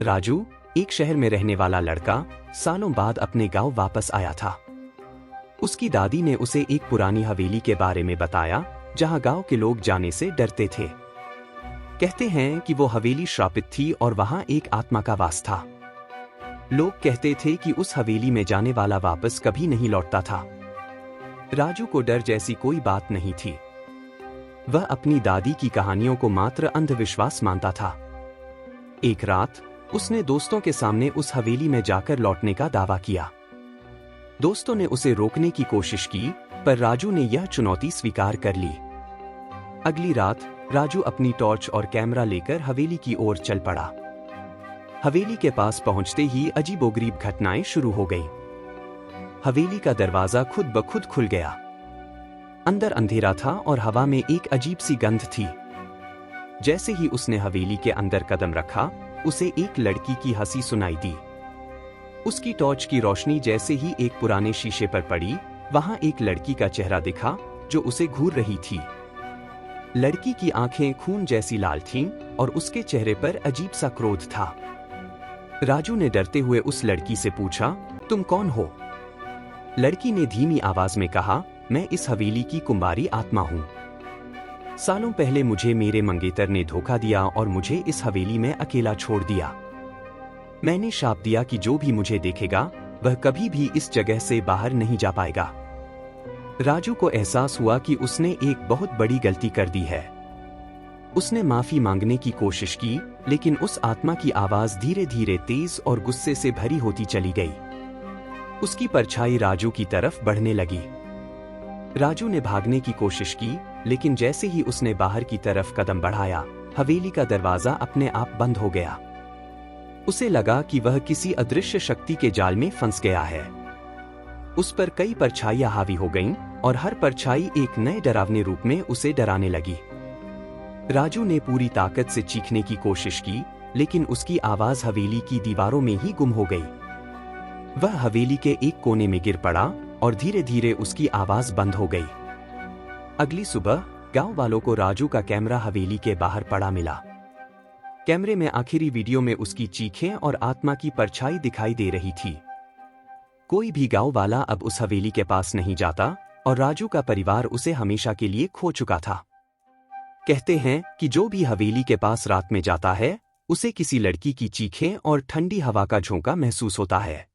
राजू, एक शहर में रहने वाला लड़का, सालों बाद अपने गांव वापस आया था। उसकी दादी ने उसे एक पुरानी हवेली के बारे में बताया, जहां गांव के लोग जाने से डरते थे। कहते हैं कि वो हवेली श्रापित थी और वहां एक आत्मा का वास था। लोग कहते थे कि उस हवेली में जाने वाला वापस कभी नहीं लौटता था। राजू को डर जैसी कोई बात नहीं थी। वह अपनी दादी की कहानियों को मात्र अंधविश्वास मानता था। एक रात उसने दोस्तों के सामने उस हवेली में जाकर लौटने का दावा किया। दोस्तों ने उसे रोकने की कोशिश की, पर राजू ने यह चुनौती स्वीकार कर ली। अगली रात राजू अपनी टॉर्च और कैमरा लेकर हवेली की ओर चल पड़ा। हवेली के पास पहुंचते ही अजीबोगरीब घटनाएं शुरू हो गईं। हवेली का दरवाजा खुद ब खुद खुल गया। अंदर अंधेरा था और हवा में एक अजीब सी गंध थी। जैसे ही उसने हवेली के अंदर कदम रखा, उसे एक लड़की की हंसी सुनाई दी। उसकी टॉर्च की रोशनी जैसे ही एक पुराने शीशे पर पड़ी, वहां एक लड़की का चेहरा दिखा जो उसे घूर रही थी। लड़की की आंखें खून जैसी लाल थीं और उसके चेहरे पर अजीब सा क्रोध था। राजू ने डरते हुए उस लड़की से पूछा, तुम कौन हो? लड़की ने धीमी आवाज में कहा, मैं इस हवेली की कुंवारी आत्मा हूं। सालों पहले मुझे मेरे मंगेतर ने धोखा दिया और मुझे इस हवेली में अकेला छोड़ दिया। मैंने शाप दिया कि जो भी मुझे देखेगा वह कभी भी इस जगह से बाहर नहीं जा पाएगा। राजू को एहसास हुआ कि उसने एक बहुत बड़ी गलती कर दी है। उसने माफी मांगने की कोशिश की, लेकिन उस आत्मा की आवाज धीरे धीरे तेज और गुस्से से भरी होती चली गई। उसकी परछाई राजू की तरफ बढ़ने लगी। राजू ने भागने की कोशिश की, लेकिन जैसे ही उसने बाहर की तरफ कदम बढ़ाया, हवेली का दरवाजा अपने आप बंद हो गया। उसे लगा कि वह किसी अदृश्य शक्ति के जाल में फंस गया है। उस पर कई परछाइयां हावी हो गईं और हर परछाई एक नए डरावने रूप में उसे डराने लगी। राजू ने पूरी ताकत से चीखने की कोशिश की, लेकिन उसकी आवाज हवेली की दीवारों में ही गुम हो गई। वह हवेली के एक कोने में गिर पड़ा और धीरे धीरे उसकी आवाज बंद हो गई। अगली सुबह गांव वालों को राजू का कैमरा हवेली के बाहर पड़ा मिला। कैमरे में आखिरी वीडियो में उसकी चीखें और आत्मा की परछाई दिखाई दे रही थी। कोई भी गांव वाला अब उस हवेली के पास नहीं जाता और राजू का परिवार उसे हमेशा के लिए खो चुका था। कहते हैं कि जो भी हवेली के पास रात में जाता है, उसे किसी लड़की की चीखें और ठंडी हवा का झोंका महसूस होता है।